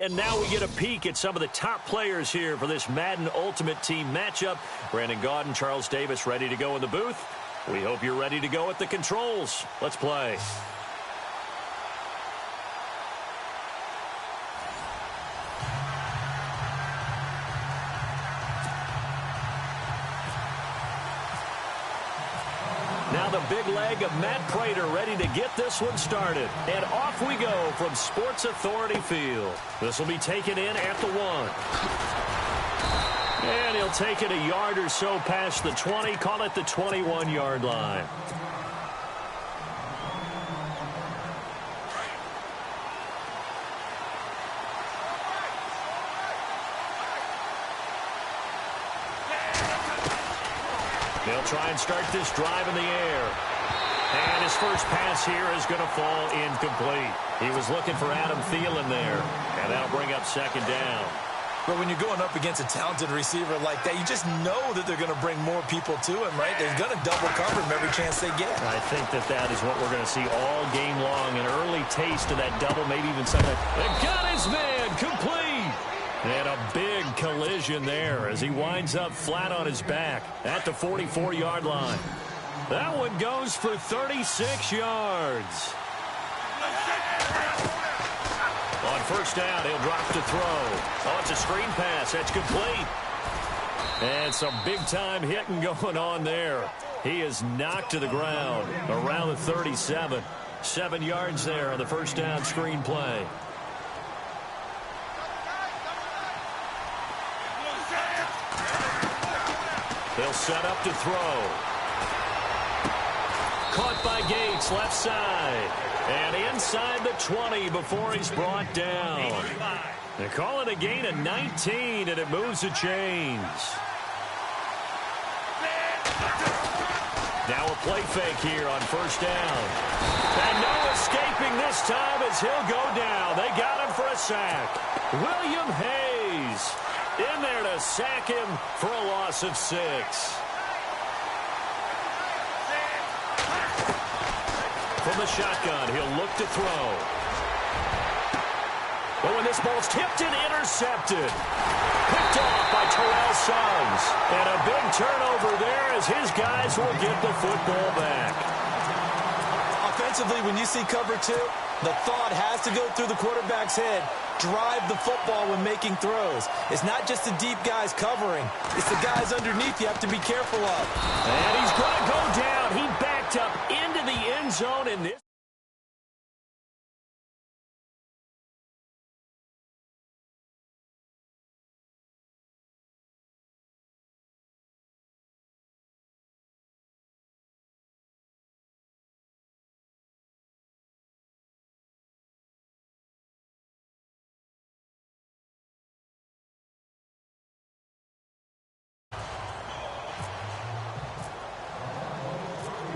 And now we get a peek at some of the top players here for this Madden Ultimate Team matchup. Brandon Gaudin, Charles Davis ready to go in the booth. We hope you're ready to go at the controls. Let's play. Now the big leg of Matt Prater ready to get this one started. And off we go from Sports Authority Field. This will be taken in at the 1. And he'll take it a yard or so past the 20, call it the 21-yard line. They'll try and start this drive in the air. And his first pass here is going to fall incomplete. He was looking for Adam Thielen there. And that'll bring up second down. But when you're going up against a talented receiver like that, you just know that they're going to bring more people to him, right? They're going to double cover him every chance they get. I think that is what we're going to see all game long. An early taste of that double, maybe even something. They got his man complete. And a big collision there as he winds up flat on his back at the 44-yard line. That one goes for 36 yards. On first down, he'll drop to throw. Oh, it's a screen pass. That's complete. And some big-time hitting going on there. He is knocked to the ground around the 37. 7 yards there on the first down screen play. They'll set up to throw. Caught by Gates, left side. And inside the 20 before he's brought down. They call it a gain of 19, and it moves the chains. Now a play fake here on first down. And no escaping this time as he'll go down. They got him for a sack. William Hayes in there to sack him for a loss of 6. From the shotgun, he'll look to throw. But when this ball's tipped and intercepted. Picked off by Terrell Suggs. And a big turnover there as his guys will get the football back. Offensively, when you see cover 2, the thought has to go through the quarterback's head. Drive the football when making throws. It's not just the deep guys covering. It's the guys underneath you have to be careful of. And he's going to go down. He backed up into the end zone in this.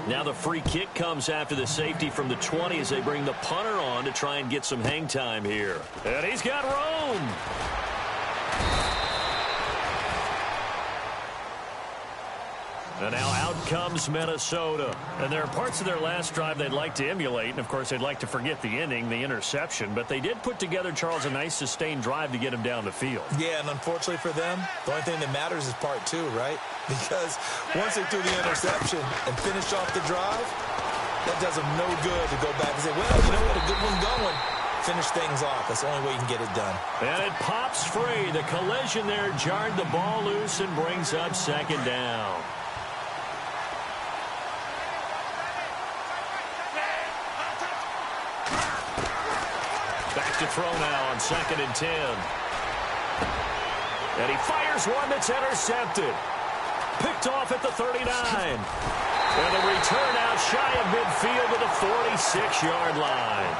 Now the free kick comes after the safety from the 20 as they bring the punter on to try and get some hang time here. And he's got room. And now out comes Minnesota. And there are parts of their last drive they'd like to emulate. And, of course, they'd like to forget the inning, the interception. But they did put together, Charles, a nice sustained drive to get him down the field. Yeah, and unfortunately for them, the only thing that matters is part 2, right? Because once they threw the interception and finished off the drive, that does them no good to go back and say, well, you know what, a good one going. Finish things off. That's the only way you can get it done. And it pops free. The collision there jarred the ball loose and brings up second down. Back to throw now on 2nd and 10. And he fires one that's intercepted. Picked off at the 39. And a return out shy of midfield to the 46-yard line.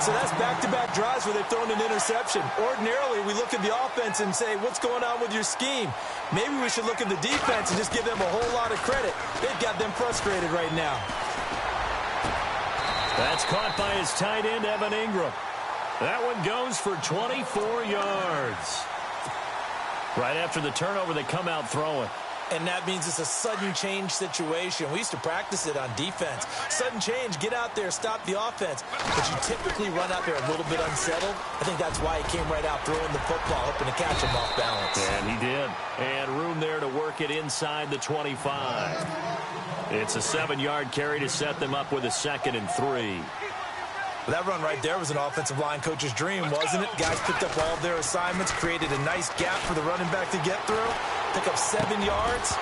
So that's back-to-back drives where they've thrown an interception. Ordinarily, we look at the offense and say, what's going on with your scheme? Maybe we should look at the defense and just give them a whole lot of credit. They've got them frustrated right now. That's caught by his tight end, Evan Ingram. That one goes for 24 yards. Right after the turnover, they come out throwing. And that means it's a sudden change situation. We used to practice it on defense. Sudden change, get out there, stop the offense. But you typically run out there a little bit unsettled. I think that's why he came right out throwing the football, hoping to catch him off balance. And he did. And room there to work it inside the 25. It's a 7-yard carry to set them up with a 2nd and 3. That run right there was an offensive line coach's dream, wasn't it? Guys picked up all of their assignments, created a nice gap for the running back to get through. Pick up 7 yards.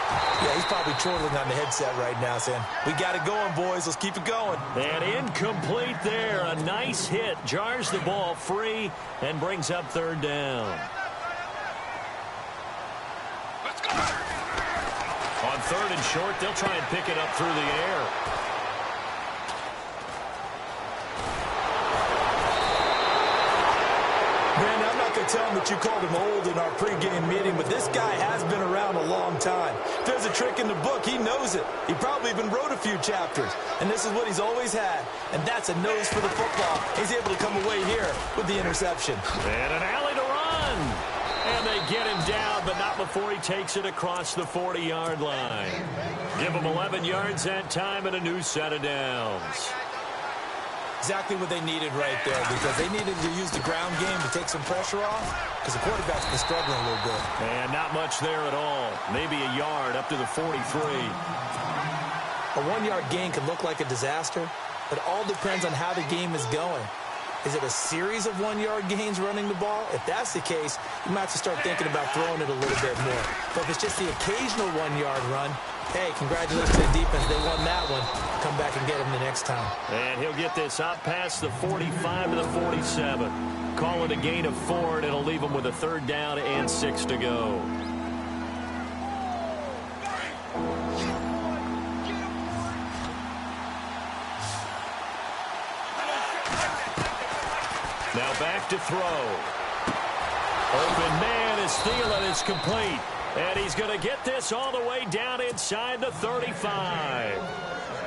Yeah, he's probably chortling on the headset right now saying, we got it going, boys. Let's keep it going. And incomplete there. A nice hit. Jars the ball free and brings up 3rd down. Let's go. On 3rd and short, they'll try and pick it up through the air. Brandon, I'm not going to tell him that you called him old in our pregame meeting, but this guy has been around a long time. If there's a trick in the book, he knows it. He probably even wrote a few chapters, and this is what he's always had, and that's a nose for the football. He's able to come away here with the interception. And an alley to run. And they get him down, but not before he takes it across the 40-yard line. Give him 11 yards that time and a new set of downs. Exactly what they needed right there, because they needed to use the ground game to take some pressure off, because the quarterback's been struggling a little bit. And not much there at all. Maybe a yard up to the 43. A 1-yard gain can look like a disaster. It all depends on how the game is going. Is it a series of 1-yard gains running the ball? If that's the case, you might have to start thinking about throwing it a little bit more. But if it's just the occasional 1-yard run, hey, congratulations to the defense. They won that one. Come back and get them the next time. And he'll get this up past the 45 to the 47. Call it a gain of 4, and it'll leave him with a 3rd down and 6 to go. Now back to throw. Open man is Thielen is complete. And he's going to get this all the way down inside the 35.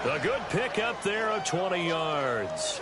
A good pickup there of 20 yards.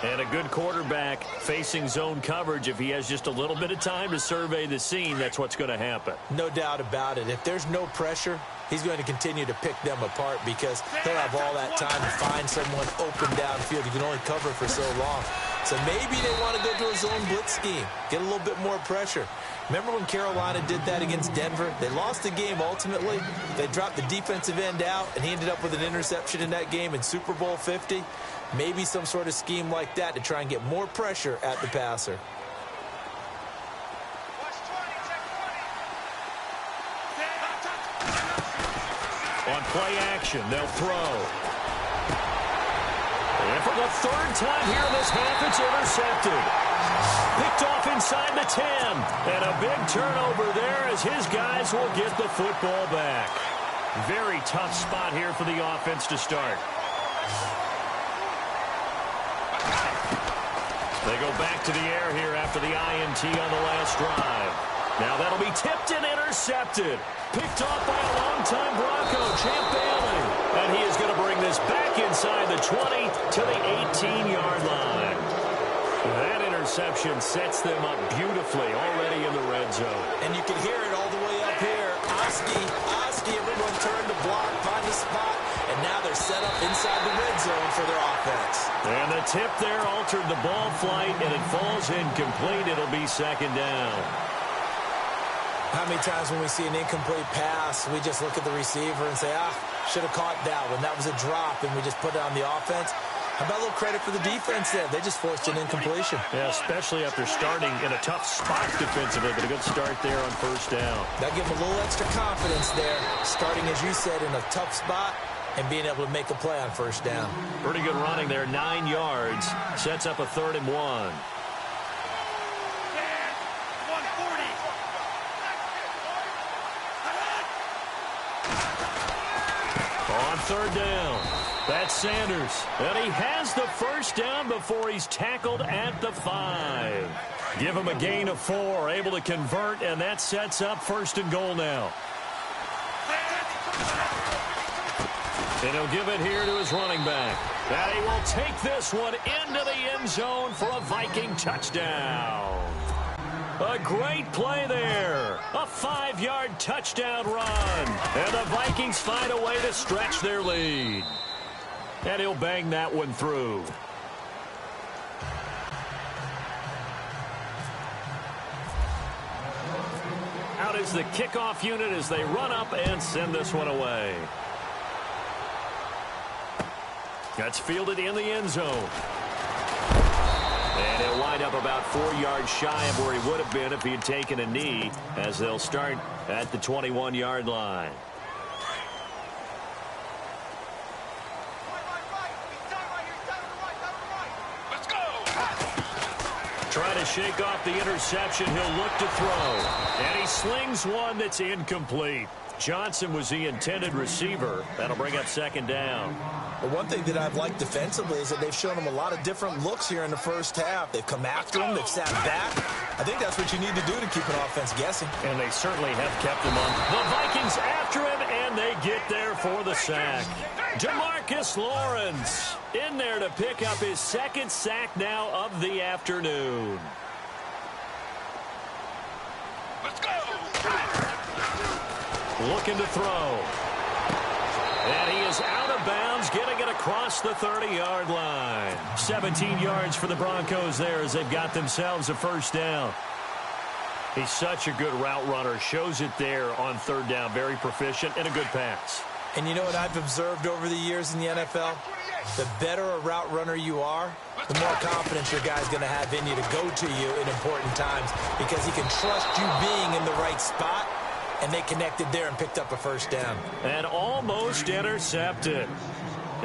And a good quarterback facing zone coverage. If he has just a little bit of time to survey the scene, that's what's going to happen. No doubt about it. If there's no pressure, he's going to continue to pick them apart because he'll have all that time to find someone open downfield. You can only cover for so long. So maybe they want to go to a zone blitz scheme, get a little bit more pressure. Remember when Carolina did that against Denver? They lost the game ultimately. They dropped the defensive end out, and he ended up with an interception in that game in Super Bowl 50. Maybe some sort of scheme like that to try and get more pressure at the passer. On play action, they'll throw. And for the 3rd time here in this half, it's intercepted. Picked off inside the 10. And a big turnover there as his guys will get the football back. Very tough spot here for the offense to start. They go back to the air here after the INT on the last drive. Now that'll be tipped and intercepted. Picked off by a longtime Bronco, Champ Bailey. And he is going to bring this back inside the 20 to the 18-yard line. That interception sets them up beautifully already in the red zone. And you can hear it all the way up here. Oski, everyone turned to block, find the spot, and now they're set up inside the red zone for their offense. And the tip there altered the ball flight, and it falls incomplete. It'll be 2nd down. How many times when we see an incomplete pass, we just look at the receiver and say, should have caught that one. That was a drop, and we just put it on the offense. How about a little credit for the defense there? They just forced an incompletion. Yeah, especially after starting in a tough spot defensively, but a good start there on 1st down. That gives them a little extra confidence there, starting, as you said, in a tough spot and being able to make a play on 1st down. Pretty good running there, 9 yards. Sets up a 3rd and 1. On 3rd down, that's Sanders. And he has the 1st down before he's tackled at the 5. Give him a gain of 4, able to convert, and that sets up 1st and goal now. And he'll give it here to his running back. And he will take this one into the end zone for a Viking touchdown. A great play there. A 5-yard touchdown run. And the Vikings find a way to stretch their lead. And he'll bang that one through. Out is the kickoff unit as they run up and send this one away. That's fielded in the end zone. And he'll wind up about 4 yards shy of where he would have been if he had taken a knee, as they'll start at the 21-yard line. Let's go! Trying to shake off the interception, he'll look to throw. And he slings one that's incomplete. Johnson was the intended receiver. That'll bring up second down. But one thing that I've liked defensively is that they've shown him a lot of different looks here in the first half. They've come after him. They've sat back. I think that's what you need to do to keep an offense guessing. And they certainly have kept him on. The Vikings after him, and they get there for the sack. Demarcus Lawrence in there to pick up his second sack now of the afternoon. Let's go! Looking to throw. And he is out of bounds, getting it across the 30-yard line. 17 yards for the Broncos there as they've got themselves a first down. He's such a good route runner. Shows it there on third down. Very proficient and a good pass. And you know what I've observed over the years in the NFL? The better a route runner you are, the more confidence your guy's going to have in you to go to you in important times because he can trust you being in the right spot. And they connected there and picked up a first down. And almost intercepted.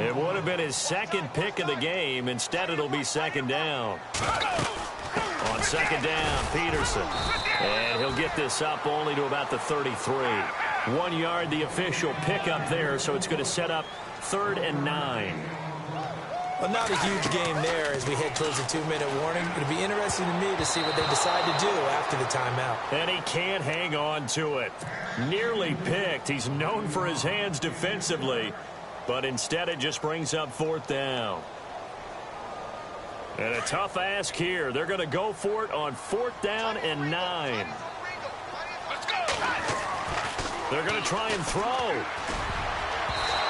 It would have been his second pick of the game. Instead, it'll be second down. On second down, Peterson. And he'll get this up only to about the 33. 1 yard, the official pickup there, so it's going to set up 3rd and 9. Well, not a huge game there as we head towards the 2-minute warning. It'll be interesting to me to see what they decide to do after the timeout. And he can't hang on to it. Nearly picked. He's known for his hands defensively, but instead it just brings up 4th down. And a tough ask here. They're going to go for it on 4th down and 9. Let's go! They're going to try and throw.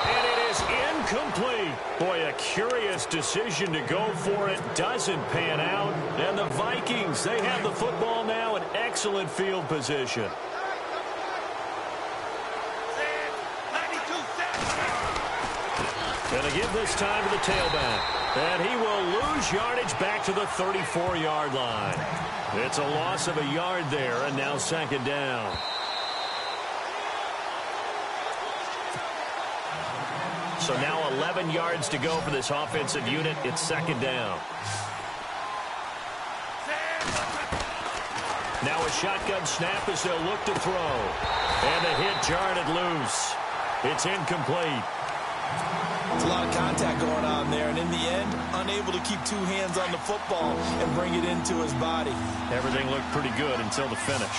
And it is incomplete. Boy, a curious decision to go for it. Doesn't pan out. And the Vikings, they have the football now in excellent field position. Going to give this time to the tailback. And he will lose yardage back to the 34-yard line. It's a loss of a yard there, and now second down. So now 11 yards to go for this offensive unit. It's second down. Now a shotgun snap as they'll look to throw. And the hit jarred it loose. It's incomplete. There's a lot of contact going on there, and in the end, unable to keep 2 hands on the football and bring it into his body. Everything looked pretty good until the finish.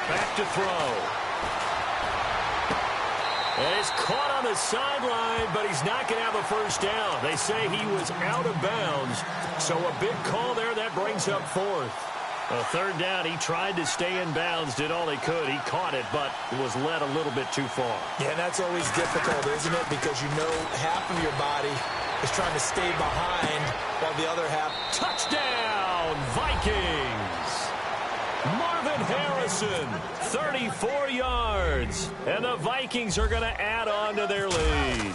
Back to throw. And he's caught on the sideline, but he's not going to have a first down. They say he was out of bounds, so a big call there. That brings up 4th. A 3rd down, he tried to stay in bounds, did all he could. He caught it, but was led a little bit too far. Yeah, and that's always difficult, isn't it? Because you know half of your body is trying to stay behind while the other half... Touchdown, Vikings! Marvin Harrison, 34 yards. And the Vikings are going to add on to their lead.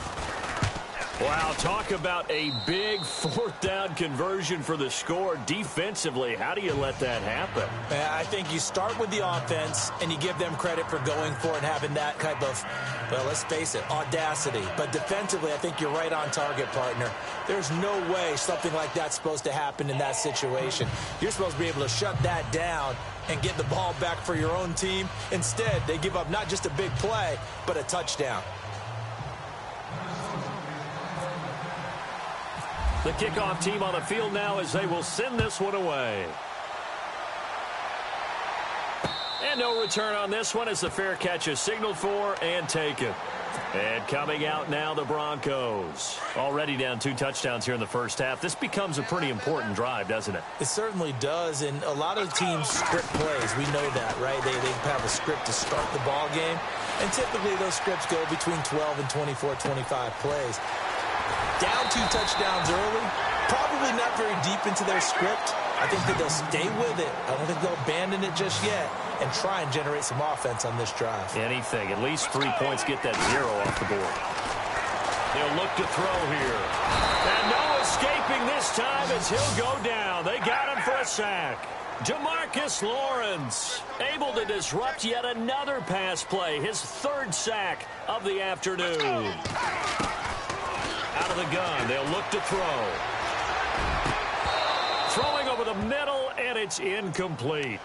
Wow, talk about a big 4th down conversion for the score. Defensively, how do you let that happen? I think you start with the offense, and you give them credit for going for it and having that type of, well, let's face it, audacity. But defensively, I think you're right on target, partner. There's no way something like that's supposed to happen in that situation. You're supposed to be able to shut that down and get the ball back for your own team. Instead, they give up not just a big play, but a touchdown. The kickoff team on the field now as they will send this one away. And no return on this one as the fair catch is signaled for and taken. And coming out now, the Broncos. Already down 2 touchdowns here in the first half. This becomes a pretty important drive, doesn't it? It certainly does, and a lot of teams script plays. We know that, right? They have a script to start the ball game, and typically those scripts go between 12 and 24, 25 plays. Down 2 touchdowns early, probably not very deep into their script. I think that they'll stay with it. I don't think they'll abandon it just yet and try and generate some offense on this drive. Anything. At least 3 points, get that 0 off the board. He'll look to throw here. And no escaping this time as he'll go down. They got him for a sack. Jamarcus Lawrence able to disrupt yet another pass play. His 3rd sack of the afternoon. Out of the gun. They'll look to throw. Throwing over the middle, and it's incomplete.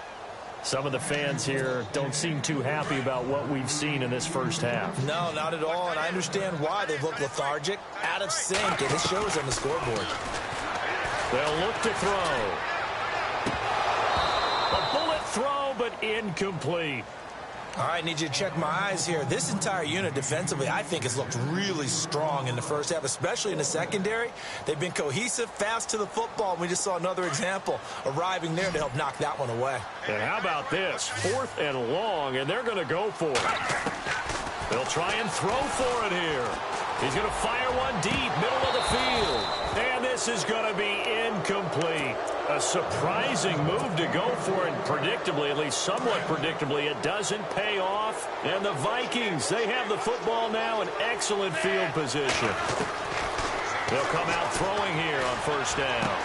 Some of the fans here don't seem too happy about what we've seen in this first half. No, not at all, and I understand why. They've looked lethargic, out of sync, and it shows on the scoreboard. They'll look to throw. A bullet throw, but incomplete. All right, need you to check my eyes here. This entire unit defensively, I think, has looked really strong in the first half, especially in the secondary. They've been cohesive, fast to the football. We just saw another example arriving there to help knock that one away. And how about this? 4th and long, and they're going to go for it. They'll try and throw for it here. He's going to fire one deep, middle of the field. And this is going to be incomplete. A surprising move to go for it. Predictably, at least somewhat predictably, it doesn't pay off. And the Vikings, they have the football now in excellent field position. They'll come out throwing here on 1st down.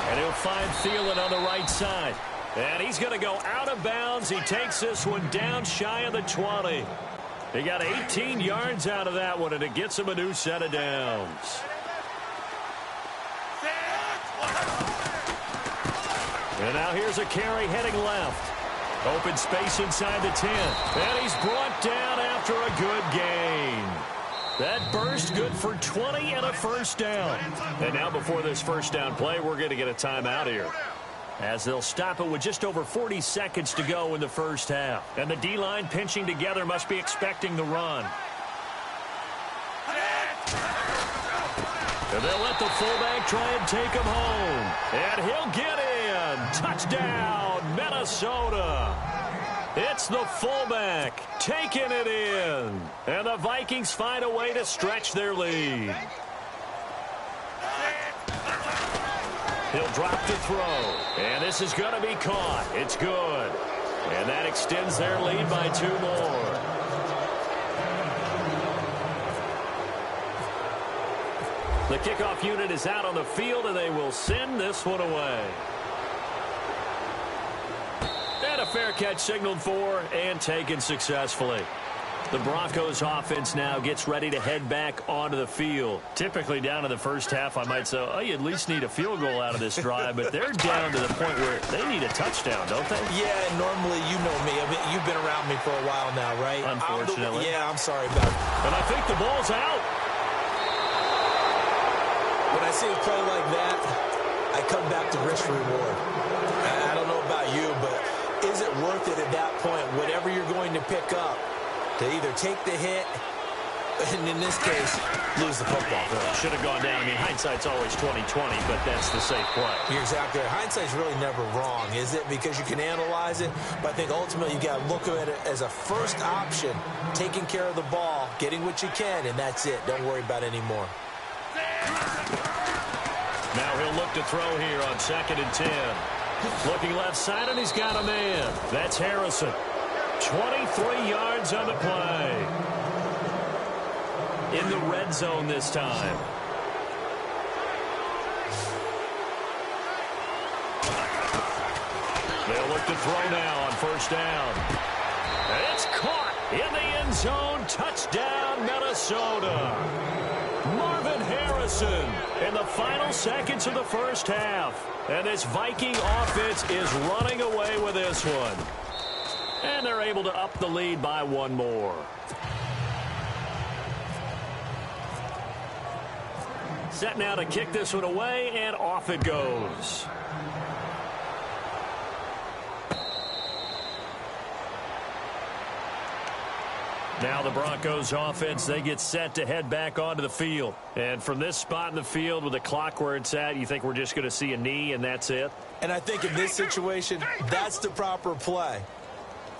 And he'll find Thielen on the right side. And he's going to go out of bounds. He takes this one down shy of the 20. He got 18 yards out of that one, and it gets him a new set of downs. And now here's a carry heading left. Open space inside the 10. And he's brought down after a good gain. That burst good for 20 and a 1st down. And now before this 1st down play, we're going to get a timeout here, as they'll stop it with just over 40 seconds to go in the first half. And the D-line pinching together must be expecting the run. And they'll let the fullback try and take him home. And he'll get in. Touchdown, Minnesota. It's the fullback taking it in. And the Vikings find a way to stretch their lead. He'll drop to throw. And this is going to be caught. It's good. And that extends their lead by 2 more. The kickoff unit is out on the field, and they will send this one away. And a fair catch signaled for and taken successfully. The Broncos offense now gets ready to head back onto the field. Typically down in the first half, I might say, oh, you at least need a field goal out of this drive, but they're down to the point where they need a touchdown, don't they? Yeah, and normally, you know me. I mean, you've been around me for a while now, right? Unfortunately. I'm sorry about it. And I think the ball's out. When I see a play like that, I come back to risk reward. I don't know about you, but is it worth it at that point, whatever you're going to pick up, to either take the hit, and in this case, lose the football? Should have gone down. I mean, hindsight's always 20/20, but that's the safe play. You're exactly right. Hindsight's really never wrong, is it? Because you can analyze it, but I think ultimately you got to look at it as a first option, taking care of the ball, getting what you can, and that's it. Don't worry about it anymore. Now he'll look to throw here on 2nd and 10. Looking left side, and he's got a man. That's Harrison. 23 yards on the play. In the red zone this time. They'll look to throw now on 1st down. And it's caught in the end zone. Touchdown, Minnesota. Marvin Harrison in the final seconds of the first half. And this Viking offense is running away with this one. And they're able to up the lead by 1 more. Set now to kick this one away, and off it goes. Now the Broncos offense, they get set to head back onto the field. And from this spot in the field with the clock where it's at, you think we're just going to see a knee and that's it? And I think in this situation, that's the proper play.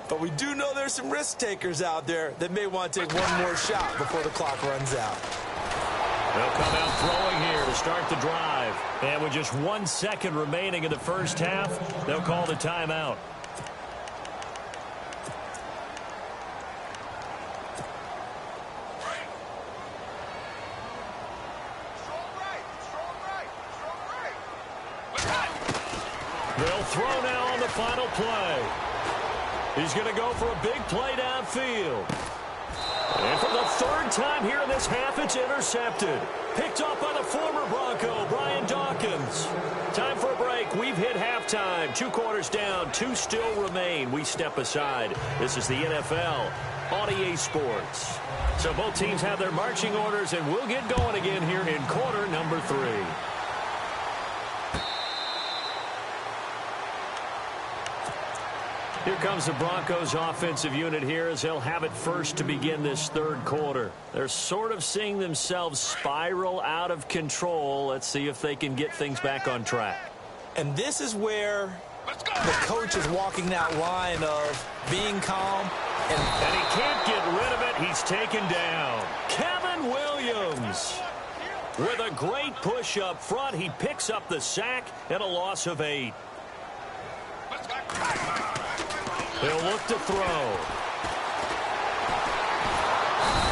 But we do know there's some risk takers out there that may want to take one more shot before the clock runs out. They'll come out throwing here to start the drive. And with just 1 second remaining in the first half, they'll call the timeout. They'll throw now on the final play. He's going to go for a big play downfield. And for the third time here in this half, it's intercepted. Picked off by the former Bronco, Brian Dawkins. Time for a break. We've hit halftime. 2 quarters down, 2 still remain. We step aside. This is the NFL on EA Sports. So both teams have their marching orders, and we'll get going again here in quarter number 3. Here comes the Broncos offensive unit here as they'll have it first to begin this third quarter. They're sort of seeing themselves spiral out of control. Let's see if they can get things back on track. And this is where the coach is walking that line of being calm. And he can't get rid of it. He's taken down. Kevin Williams with a great push up front. He picks up the sack and a loss of 8. He'll look to throw.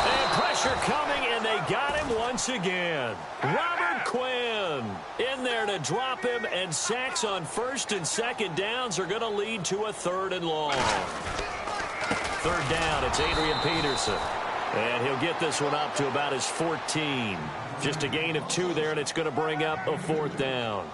And pressure coming, and they got him once again. Robert Quinn in there to drop him, and sacks on first and second downs are going to lead to a 3rd and long. 3rd down, it's Adrian Peterson. And he'll get this one up to about his 14. Just a gain of 2 there, and it's going to bring up a 4th down.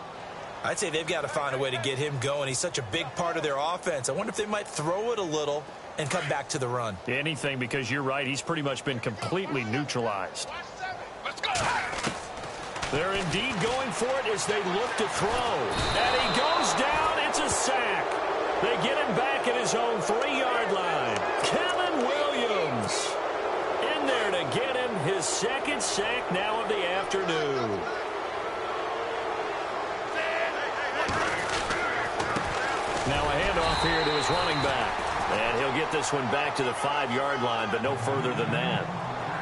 I'd say they've got to find a way to get him going. He's such a big part of their offense. I wonder if they might throw it a little and come back to the run. Anything, because you're right. He's pretty much been completely neutralized. Let's go. They're indeed going for it as they look to throw. And he goes down. It's a sack. They get him back at his own 3-yard line. Kevin Williams in there to get him his 2nd sack now of the afternoon. Now a handoff here to his running back. And he'll get this one back to the 5-yard line, but no further than that.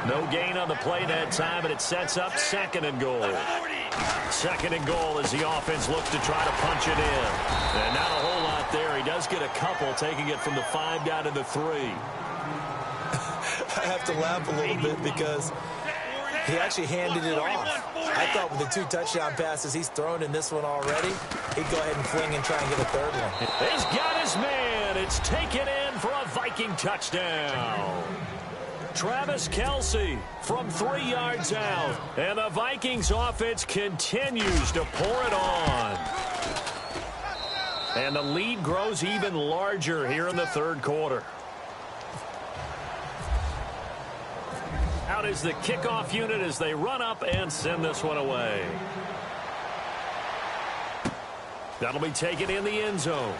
No gain on the play that time, and it sets up 2nd and goal. 2nd and goal as the offense looks to try to punch it in. And not a whole lot there. He does get a couple, taking it from the 5 down to the 3. I have to laugh a little bit because he actually handed it off. I thought with the 2 touchdown passes he's thrown in this one already, he'd go ahead and fling and try and get a 3rd one. He's got his man. It's taken in for a Viking touchdown. Travis Kelce from 3 yards out. And the Vikings offense continues to pour it on. And the lead grows even larger here in the 3rd quarter. Out is the kickoff unit as they run up and send this one away. That'll be taken in the end zone.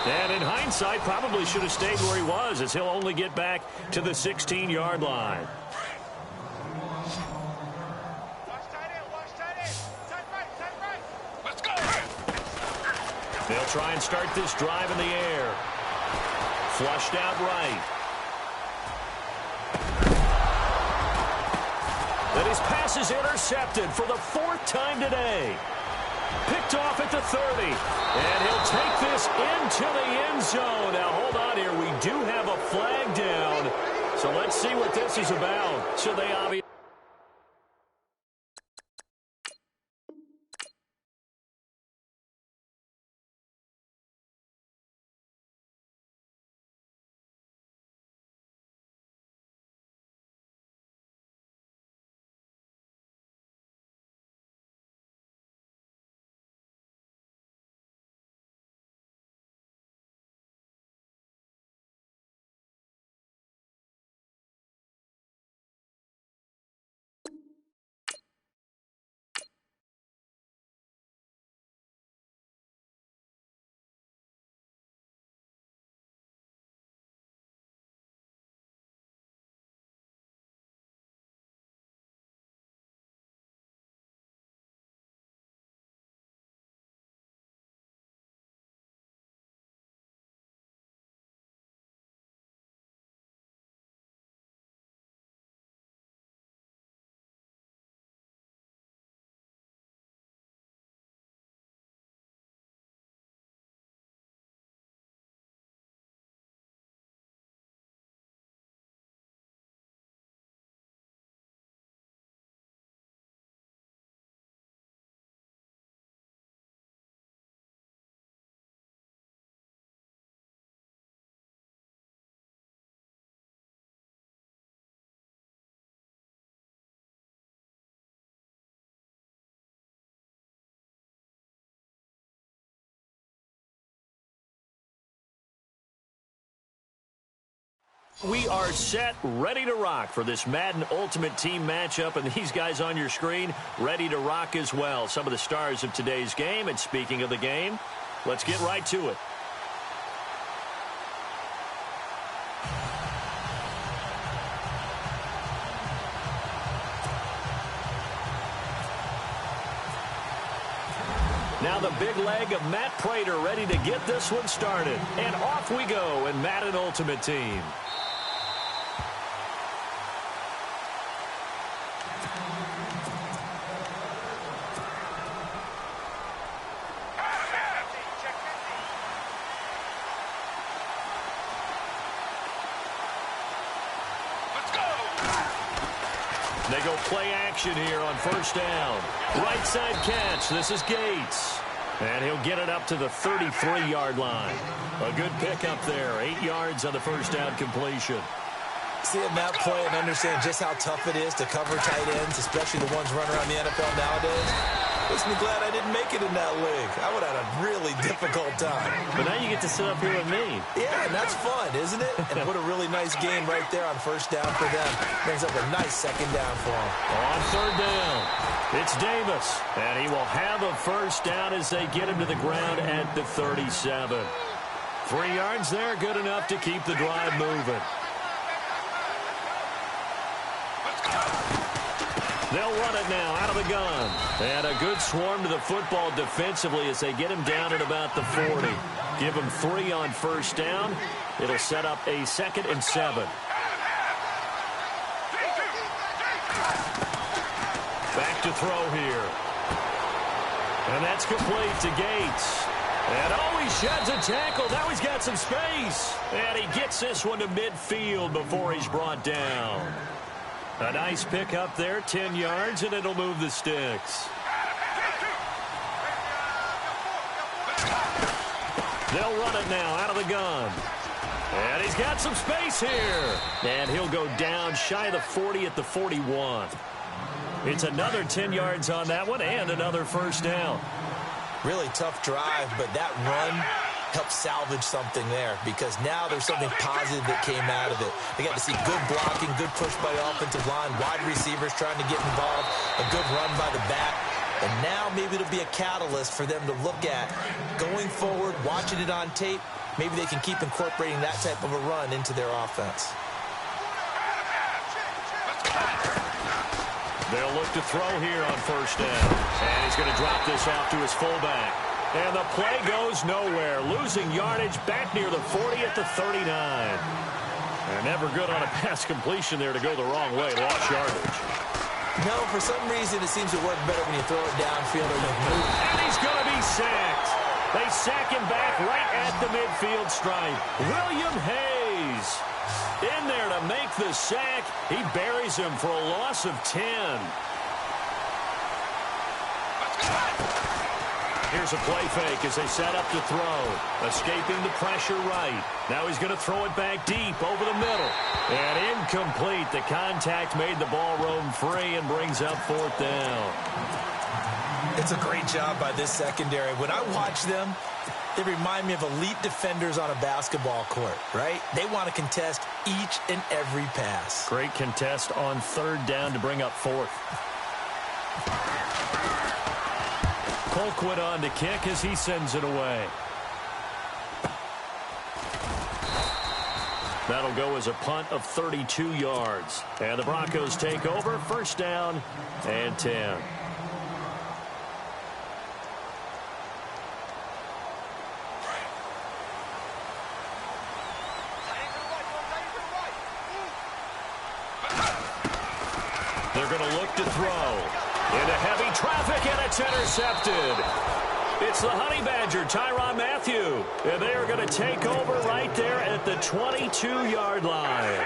And in hindsight, probably should have stayed where he was, as he'll only get back to the 16-yard line. Let's go. They'll try and start this drive in the air. Flushed out right. And his pass is intercepted for the 4th time today. Picked off at the 30. And he'll take this into the end zone. Now, hold on here. We do have a flag down. So let's see what this is about. So they obviously... We are set, ready to rock for this Madden Ultimate Team matchup, and these guys on your screen ready to rock as well. Some of the stars of today's game, and speaking of the game, let's get right to it. Now the big leg of Matt Prater ready to get this one started. And off we go in Madden Ultimate Team. They go play action here on first down. Right side catch. This is Gates. And he'll get it up to the 33-yard line. A good pickup there. 8 yards on the first down completion. Seeing that play and understand just how tough it is to cover tight ends, especially the ones running around the NFL nowadays, makes me glad I didn't make it in that league. I would have had a really difficult time. But now you get to sit up here with me. Yeah, and that's fun, isn't it? And put a really nice game right there on first down for them. Brings up a nice second down for them. On third down, it's Davis. And he will have a first down as they get him to the ground at the 37. 3 yards there, good enough to keep the drive moving. They'll run it now out of the gun. And a good swarm to the football defensively as they get him down at about the 40. Give him 3 on first down. It'll set up a 2nd and 7. Back to throw here. And that's complete to Gates. And oh, he sheds a tackle. Now he's got some space. And he gets this one to midfield before he's brought down. A nice pick up there, 10 yards, and it'll move the sticks. They'll run it now out of the gun. And he's got some space here. And he'll go down shy of the 40 at the 41. It's another 10 yards on that one and another first down. Really tough drive, but that run help salvage something there because now there's something positive that came out of it. They got to see good blocking, good push by the offensive line, wide receivers trying to get involved, a good run by the back. And now maybe it'll be a catalyst for them to look at going forward, watching it on tape. Maybe they can keep incorporating that type of a run into their offense. They'll look to throw here on first down. And he's going to drop this off to his fullback. And the play goes nowhere. Losing yardage back near the 40 at the 39. And never good on a pass completion there to go the wrong way. Lost yardage. No, for some reason it seems to work better when you throw it downfield or you move. And he's going to be sacked. They sack him back right at the midfield stripe. William Hayes in there to make the sack. He buries him for a loss of 10. Here's a play fake as they set up to throw. Escaping the pressure right. Now he's going to throw it back deep over the middle. And incomplete. The contact made the ball roam free and brings up 4th down. It's a great job by this secondary. When I watch them, they remind me of elite defenders on a basketball court, right? They want to contest each and every pass. Great contest on 3rd down to bring up 4th. Colquitt on to kick as he sends it away. That'll go as a punt of 32 yards. And the Broncos take over, 1st down and 10. They're going to look to throw. Into heavy traffic, and it's intercepted. It's the Honey Badger, Tyrann Mathieu. And they are going to take over right there at the 22-yard line.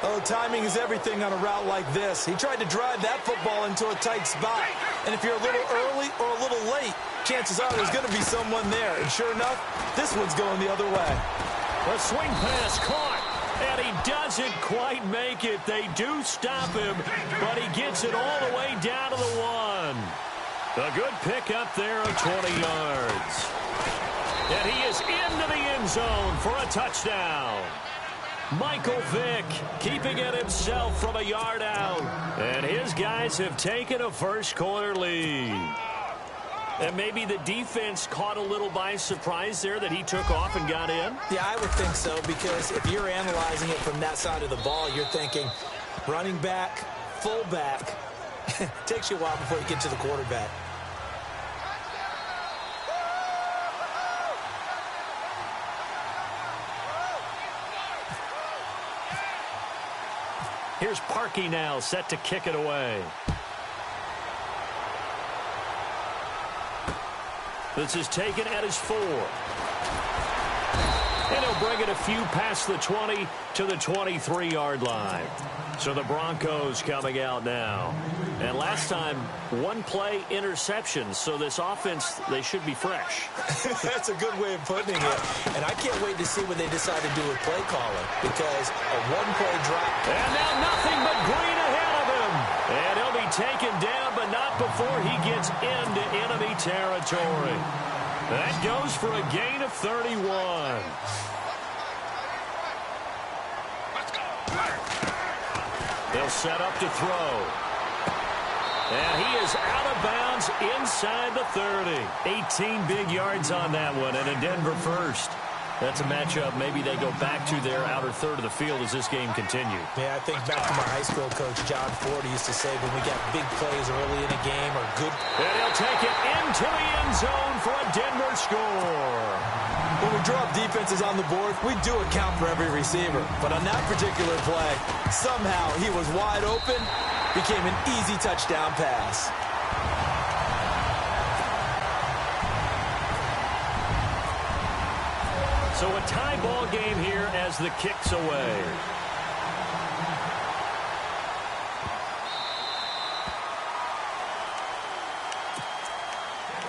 Oh, timing is everything on a route like this. He tried to drive that football into a tight spot. And if you're a little early or a little late, chances are there's going to be someone there. And sure enough, this one's going the other way. A swing pass caught. And he doesn't quite make it. They do stop him, but he gets it all the way down to the 1. A good pickup there of 20 yards. And he is into the end zone for a touchdown. Michael Vick keeping it himself from a yard out. And his guys have taken a first quarter lead. And maybe the defense caught a little by surprise there that he took off and got in? Yeah, I would think so, because if you're analyzing it from that side of the ball, you're thinking running back, fullback. Takes you a while before you get to the quarterback. Here's Parkey now, set to kick it away. This is taken at his 4. And he'll bring it a few past the 20 to the 23-yard line. So the Broncos coming out now. And last time, one play interception. So this offense, they should be fresh. That's a good way of putting it. And I can't wait to see what they decide to do with play calling. Because a one-play drop. And now nothing but green ahead of him. And he'll be taken down, but not before he gets into enemy territory. That goes for a gain of 31. They'll set up to throw. And he is out of bounds inside the 30. 18 big yards on that one, and a Denver first. That's a matchup maybe they go back to their outer third of the field as this game continues. Yeah, I think back to my high school coach, John Ford, used to say when we got big plays early in a game or good. And he'll take it into the end zone for a Denver score. When we drop defenses on the board, we do account for every receiver. But on that particular play, somehow he was wide open, became an easy touchdown pass. So a tie ball game here as the kick's away.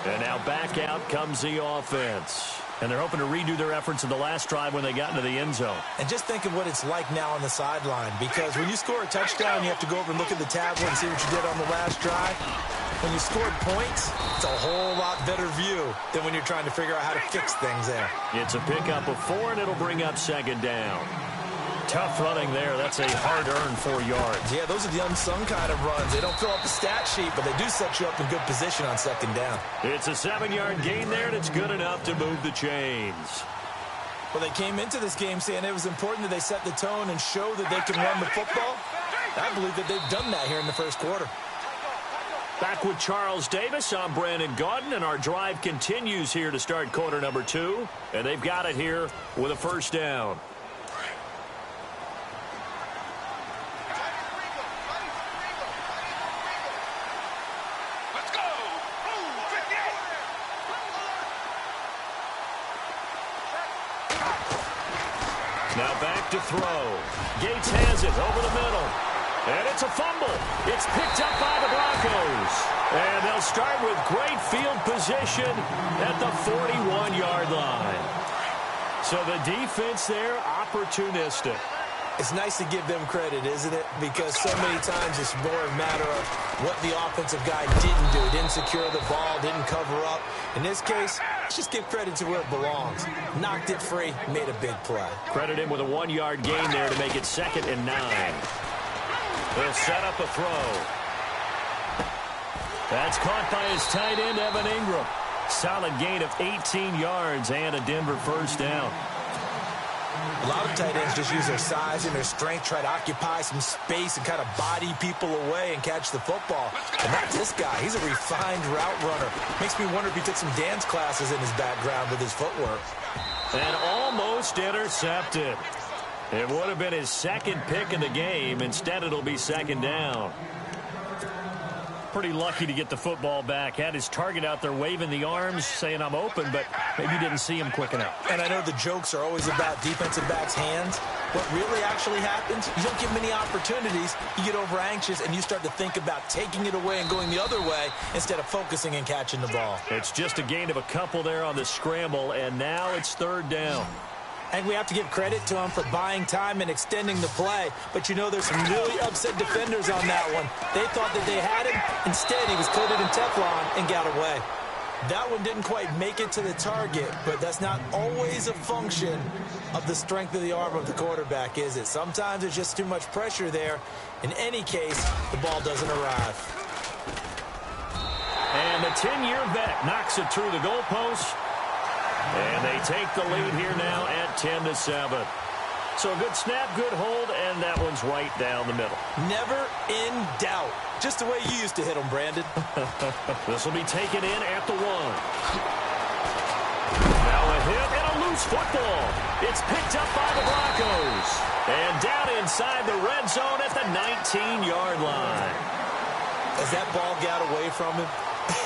And now back out comes the offense. And they're hoping to redo their efforts in the last drive when they got into the end zone. And just think of what it's like now on the sideline. Because when you score a touchdown, you have to go over and look at the tablet and see what you did on the last drive. When you scored points, it's a whole lot better view than when you're trying to figure out how to fix things there. It's a pickup of 4, and it'll bring up second down. Tough running there. That's a hard-earned 4 yards. Yeah, those are the unsung kind of runs. They don't fill up the stat sheet, but they do set you up in good position on second down. It's a 7-yard gain there, and it's good enough to move the chains. Well, they came into this game saying it was important that they set the tone and show that they can run the football. I believe that they've done that here in the first quarter. Back with Charles Davis, I'm Brandon Gaudin, and our drive continues here to start quarter number 2. And they've got it here with a first down. Let's go! Move, 58! Now back to throw. Gates has it over the middle. And it's a fumble. It's picked up by the Broncos. And they'll start with great field position at the 41-yard line. So the defense there, opportunistic. It's nice to give them credit, isn't it? Because so many times it's more a matter of what the offensive guy didn't do. Didn't secure the ball, didn't cover up. In this case, let's just give credit to where it belongs. Knocked it free, made a big play. Credit him with a 1-yard gain there to make it 2nd and 9. They'll set up a throw. That's caught by his tight end, Evan Ingram. Solid gain of 18 yards and a Denver first down. A lot of tight ends just use their size and their strength, try to occupy some space and kind of body people away and catch the football. But not this guy. He's a refined route runner. Makes me wonder if he took some dance classes in his background with his footwork. And almost intercepted. It would have been his 2nd pick in the game. Instead, it'll be 2nd down. Pretty lucky to get the football back. Had his target out there waving the arms, saying I'm open, but maybe didn't see him quick enough. And I know the jokes are always about defensive backs' hands. What really actually happens, you don't get many opportunities. You get over anxious, and you start to think about taking it away and going the other way instead of focusing and catching the ball. It's just a gain of a couple there on the scramble, and now it's 3rd down. And we have to give credit to him for buying time and extending the play. But, you know, there's some really upset defenders on that one. They thought that they had him. Instead, he was coated in Teflon and got away. That one didn't quite make it to the target, but that's not always a function of the strength of the arm of the quarterback, is it? Sometimes there's just too much pressure there. In any case, the ball doesn't arrive. And the 10-year vet knocks it through the goalpost. And they take the lead here now at 10-7. So a good snap, good hold, and that one's right down the middle. Never in doubt. Just the way you used to hit them, Brandon. This will be taken in at the 1. Now a hit and a loose football. It's picked up by the Broncos. And down inside the red zone at the 19-yard line. As that ball got away from him,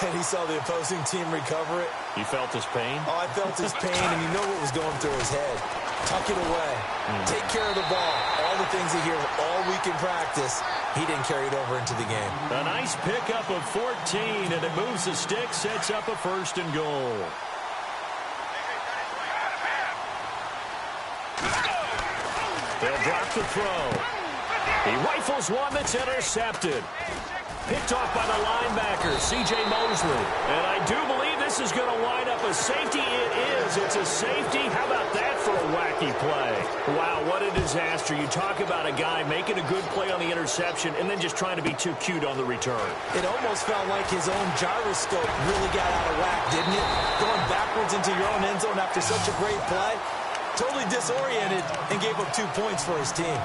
and he saw the opposing team recover it. You felt his pain? Oh, I felt his pain, and you know what was going through his head. Tuck it away. Take care of the ball. All the things he hears all week in practice, he didn't carry it over into the game. A nice pickup of 14, and it moves the stick, sets up a 1st and goal. They'll drop the throw. He rifles one that's intercepted. Picked off by the linebacker, C.J. Mosley. And I do believe this is going to wind up a safety. It is. It's a safety. How about that for a wacky play? Wow, what a disaster. You talk about a guy making a good play on the interception and then just trying to be too cute on the return. It almost felt like his own gyroscope really got out of whack, didn't it? Going backwards into your own end zone after such a great play. Totally disoriented and gave up 2 points for his team.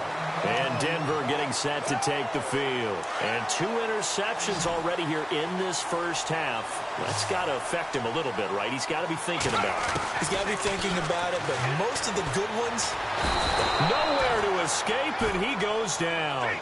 And Denver getting set to take the field. And 2 interceptions already here in this first half. That's got to affect him a little bit, right? He's got to be thinking about it. He's got to be thinking about it, but most of the good ones... Nowhere to escape, and he goes down.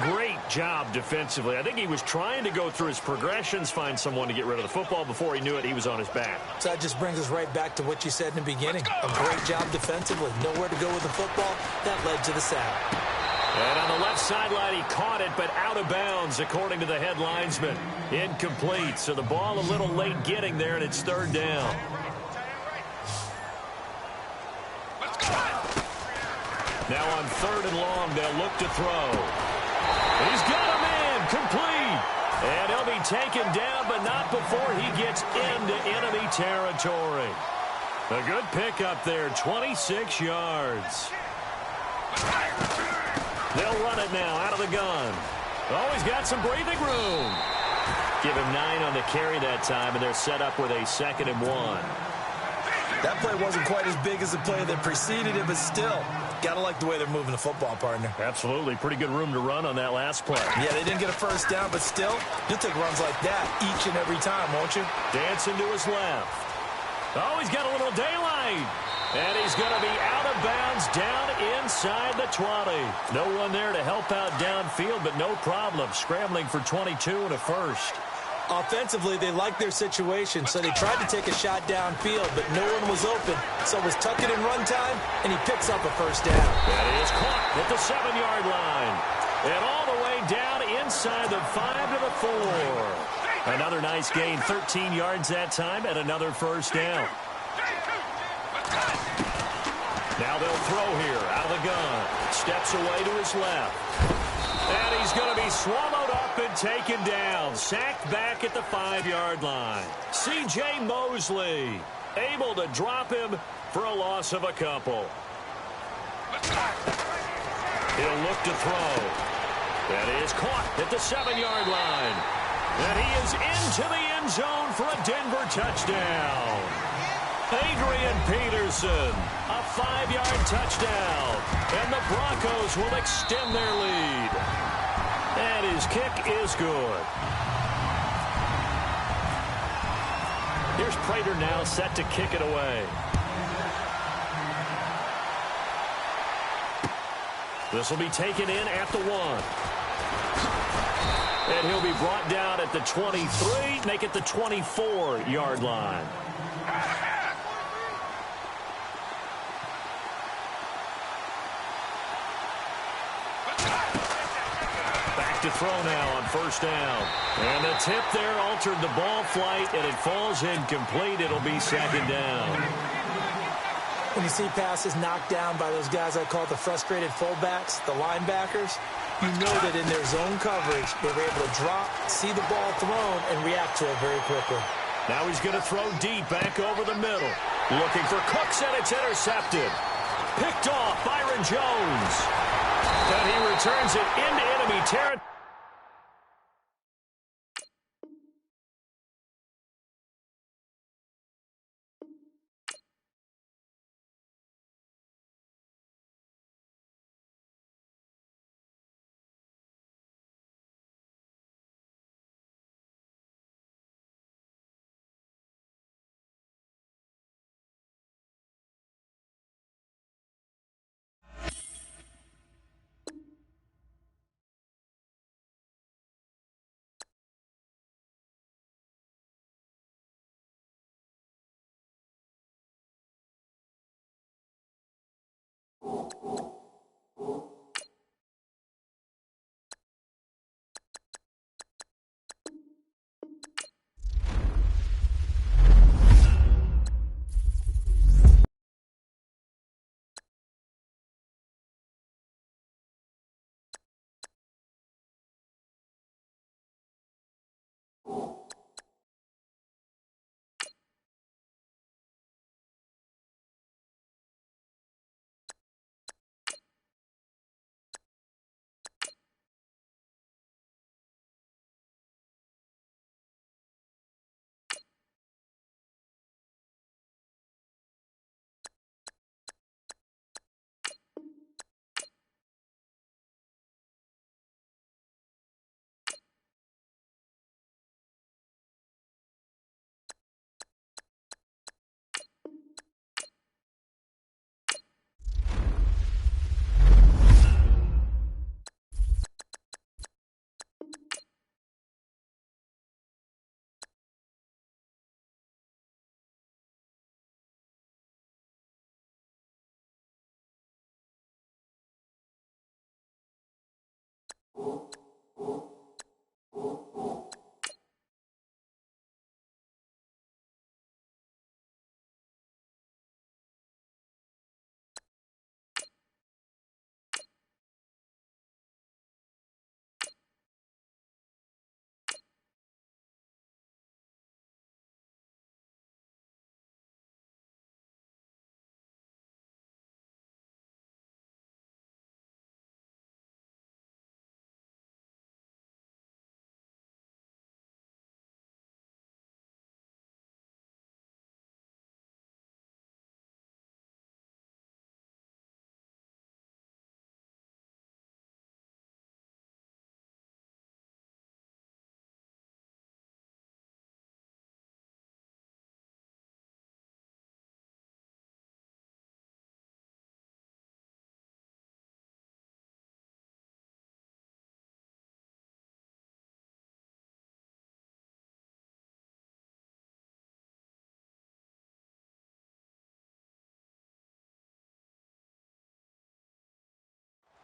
Great job defensively. I think he was trying to go through his progressions, find someone to get rid of the football. Before he knew it, he was on his back. So that just brings us right back to what you said in the beginning. A great job defensively. Nowhere to go with the football. That led to the sack. And on the left sideline, he caught it, but out of bounds, according to the head linesman. Incomplete. So the ball a little late getting there, and it's 3rd down. Now on 3rd and long, they'll look to throw. He's got a man complete. And he'll be taken down, but not before he gets into enemy territory. A good pickup there, 26 yards. They'll run it now out of the gun. Oh, he's got some breathing room. Give him 9 on the carry that time, and they're set up with a 2nd and 1. That play wasn't quite as big as the play that preceded it, but still, gotta like the way they're moving the football, partner. Absolutely. Pretty good room to run on that last play. Yeah, they didn't get a first down, but still, you'll take runs like that each and every time, won't you? Dancing to his left. Oh, he's got a little daylight. And he's going to be out of bounds down inside the 20. No one there to help out downfield, but no problem. Scrambling for 22 and a 1st. Offensively, they liked their situation, so they tried to take a shot downfield, but no one was open. So it was tuck it in run time, and he picks up a 1st down. That is caught at the 7-yard line. And all the way down inside the 5 to the 4. Another nice gain, 13 yards that time, and another 1st down. Now they'll throw here out of the gun. Steps away to his left. And he's going to be swallowed up and taken down. Sacked back at the 5-yard line. C.J. Mosley able to drop him for a loss of a couple. He'll look to throw. That is caught at the 7-yard line. And he is into the end zone for a Denver touchdown. Adrian Peterson, a 5-yard touchdown. And the Broncos will extend their lead. And his kick is good. Here's Prater now set to kick it away. This will be taken in at the 1. And he'll be brought down at the 23, make it the 24-yard line. Back to throw now on 1st down. And the tip there altered the ball flight, and it falls incomplete. It'll be 2nd down. When you see passes knocked down by those guys I call the frustrated fullbacks, the linebackers, you know that in their zone coverage, they were able to drop, see the ball thrown, and react to it very quickly. Now he's going to throw deep back over the middle. Looking for Cooks, and it's intercepted. Picked off Byron Jones. And he returns it into enemy territory.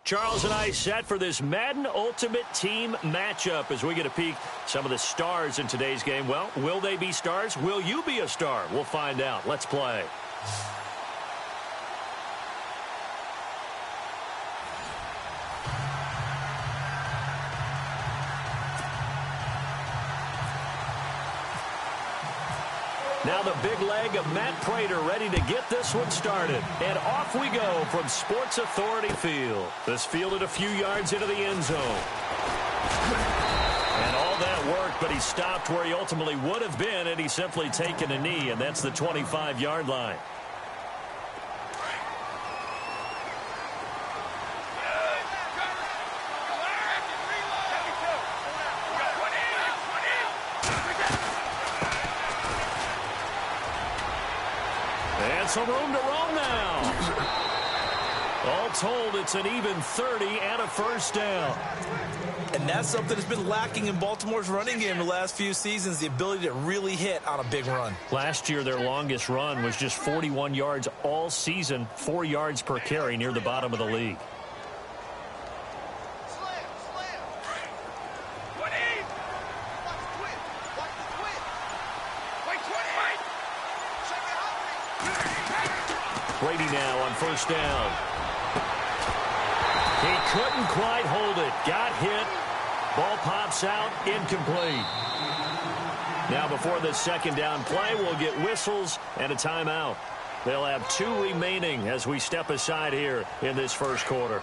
Charles and I set for this Madden Ultimate Team matchup as we get a peek some of the stars in today's game. Well, will they be stars? Will you be a star? We'll find out. Let's play. Now the big leg of Matt Prater ready to get this one started. And off we go from Sports Authority Field. This fielded a few yards into the end zone. And all that worked, but he stopped where he ultimately would have been, and he's simply taken a knee, and that's the 25-yard line. Some room to roam now. All told, it's an even 30 and a first down. And that's something that's been lacking in Baltimore's running game the last few seasons, the ability to really hit on a big run. Last year, their longest run was just 41 yards all season, 4 yards per carry, near the bottom of the league. Brady now on first down. He couldn't quite hold it. Got hit. Ball pops out. Incomplete. Now before this second down play, we'll get whistles and a timeout. They'll have 2 remaining as we step aside here in this first quarter.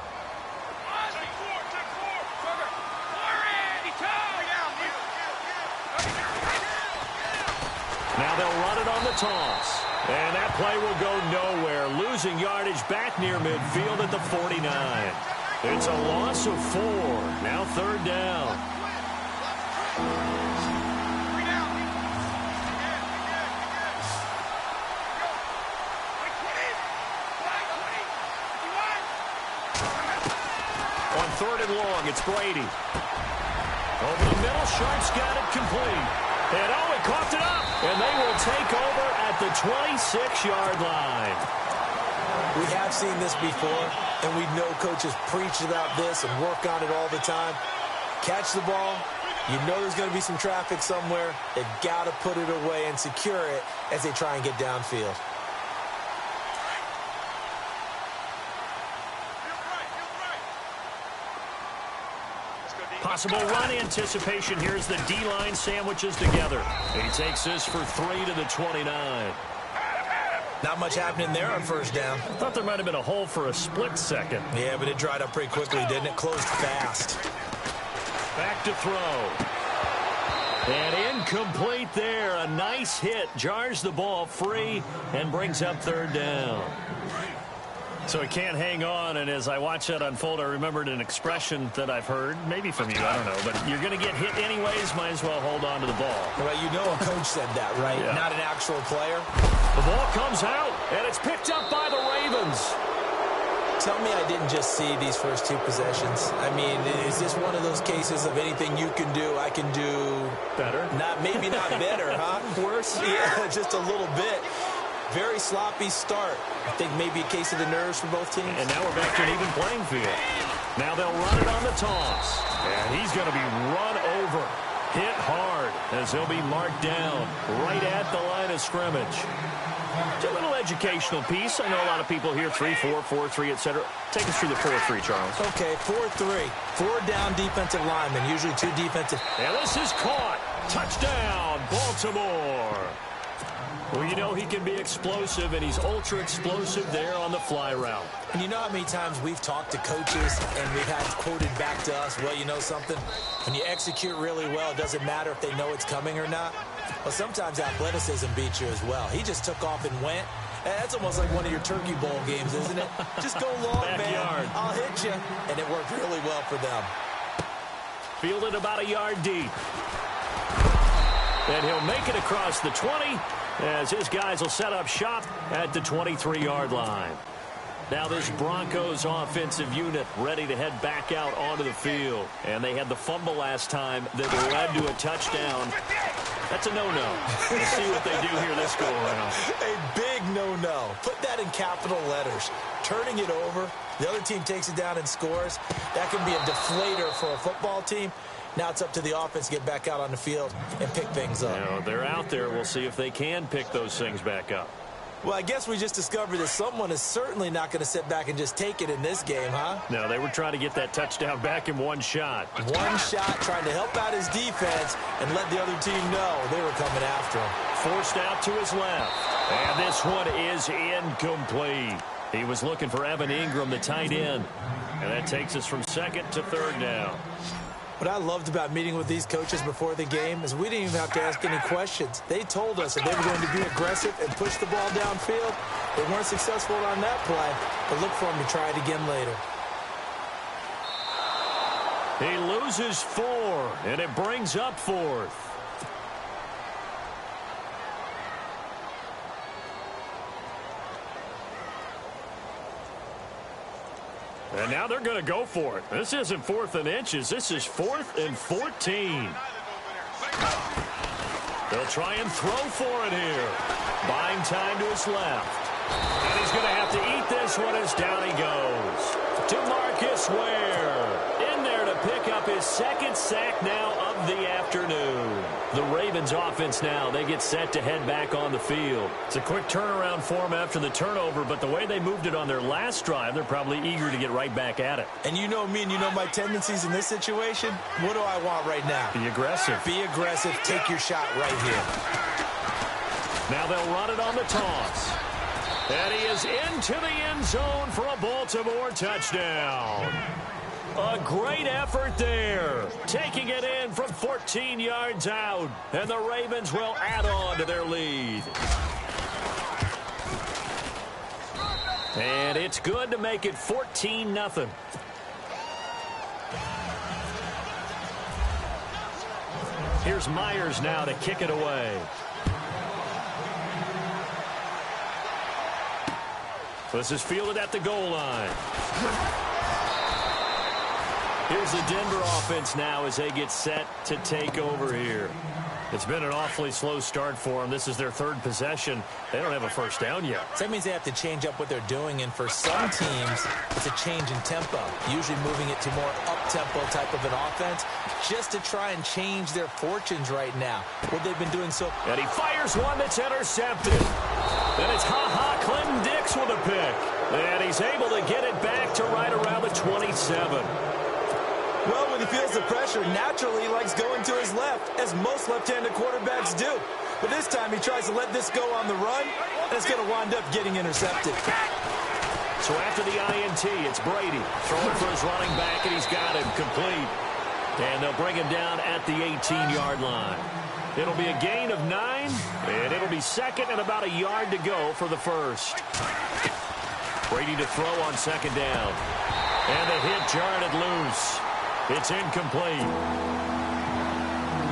Now they'll run it on the toss. And that play will go nowhere, losing yardage back near midfield at the 49. It's a loss of 4. Now third down. On third and long, it's Brady. Over the middle, Sharp's got it complete. And he coughed it up. And they will take over at the 26-yard line. We have seen this before, and we know coaches preach about this and work on it all the time. Catch the ball. You know there's going to be some traffic somewhere. They've got to put it away and secure it as they try and get downfield. Possible run anticipation. Here's the D-line sandwiches together. He takes this for 3 to the 29. Not much happening there on first down. I thought there might have been a hole for a split second. Yeah, but it dried up pretty quickly, didn't it? Closed fast. Back to throw. And incomplete there. A nice hit. Jars the ball free and brings up third down. So he can't hang on, and as I watch that unfold, I remembered an expression that I've heard, maybe from you, I don't know, but you're going to get hit anyways, might as well hold on to the ball. Well, you know a coach said that, right? Yeah. Not an actual player. The ball comes out, and it's picked up by the Ravens. Tell me I didn't just see these first 2 possessions. I mean, is this one of those cases of anything you can do, I can do better? Maybe not better, huh? Worse? Yeah, just a little bit. Very sloppy start. I think maybe a case of the nerves for both teams. And now we're back to an even playing field. Now they'll run it on the toss. And he's going to be run over. Hit hard as he'll be marked down right at the line of scrimmage. It's a little educational piece. I know a lot of people hear 3-4, 4-3, etc. Take us through the 4-3, Charles. Okay, 4-3. 4 down defensive linemen, usually 2 defensive. And this is caught. Touchdown, Baltimore. Well, you know he can be explosive, and he's ultra-explosive there on the fly route. And you know how many times we've talked to coaches and we've had quoted back to us, well, you know something? When you execute really well, it doesn't matter if they know it's coming or not. Well, sometimes athleticism beats you as well. He just took off and went. That's almost like one of your Turkey Bowl games, isn't it? Just go long, man. I'll hit you. And it worked really well for them. Fielded about a yard deep. And he'll make it across the 20 as his guys will set up shop at the 23-yard line. Now this Broncos offensive unit ready to head back out onto the field. And they had the fumble last time that led to a touchdown. That's a no-no. We'll see what they do here this go-around. A big no-no. Put that in capital letters. Turning it over, the other team takes it down and scores. That can be a deflator for a football team. Now it's up to the offense to get back out on the field and pick things up. You know, they're out there. We'll see if they can pick those things back up. Well, I guess we just discovered that someone is certainly not going to sit back and just take it in this game, huh? No, they were trying to get that touchdown back in one shot. One shot, trying to help out his defense and let the other team know they were coming after him. Forced out to his left. And this one is incomplete. He was looking for Evan Ingram, the tight end. And that takes us from second to third down. What I loved about meeting with these coaches before the game is we didn't even have to ask any questions. They told us that they were going to be aggressive and push the ball downfield. They weren't successful on that play, but look for them to try it again later. He loses 4, and it brings up 4th. And now they're going to go for it. This isn't 4th and inches. This is 4th and 14. They'll try and throw for it here. Buying time to his left. And he's going to have to eat this one as down he goes. To Marcus Ware. In there to pick up up his second sack now of the afternoon. The Ravens offense now, they get set to head back on the field. It's a quick turnaround for them after the turnover, but the way they moved it on their last drive, they're probably eager to get right back at it. And you know me and you know my tendencies in this situation. What do I want right now? Be aggressive. Be aggressive. Take your shot right here. Now they'll run it on the toss. And he is into the end zone for a Baltimore touchdown. A great effort there. Taking it in from 14 yards out. And the Ravens will add on to their lead. And it's good to make it 14-0. Here's Myers now to kick it away. This is fielded at the goal line. Here's the Denver offense now as they get set to take over here. It's been an awfully slow start for them. This is their third possession. They don't have a first down yet. So that means they have to change up what they're doing, and for some teams, it's a change in tempo, usually moving it to more up-tempo type of an offense, just to try and change their fortunes right now. What they've been doing so... And he fires one that's intercepted. Then it's Clinton Dix with a pick. And he's able to get it back to right around the 27. Well, when he feels the pressure, naturally he likes going to his left, as most left-handed quarterbacks do. But this time he tries to let this go on the run, and it's going to wind up getting intercepted. So after the INT, it's Brady throwing for his running back, and he's got him complete. And they'll bring him down at the 18-yard line. It'll be a gain of 9, and it'll be second and about a yard to go for the first. Brady to throw on second down. And the hit jarred it loose. It's incomplete.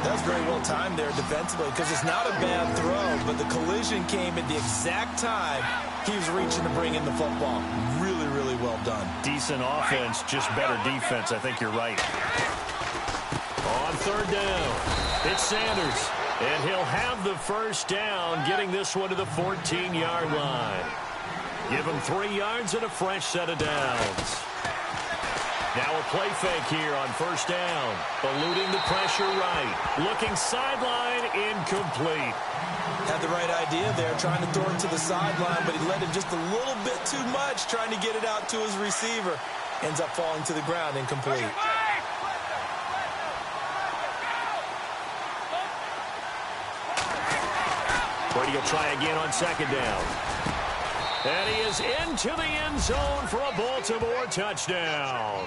That was very well timed there defensively, because it's not a bad throw, but the collision came at the exact time he was reaching to bring in the football. Really, really well done. Decent offense, just better defense. I think you're right. On third down, it's Sanders, and he'll have the first down, getting this one to the 14-yard line. Give him 3 yards and a fresh set of downs. Now a play fake here on first down. Eluding the pressure right. Looking sideline, incomplete. Had the right idea there, trying to throw it to the sideline, but he let him just a little bit too much, trying to get it out to his receiver. Ends up falling to the ground, incomplete. Brady will try again on second down. And he is into the end zone for a Baltimore touchdown.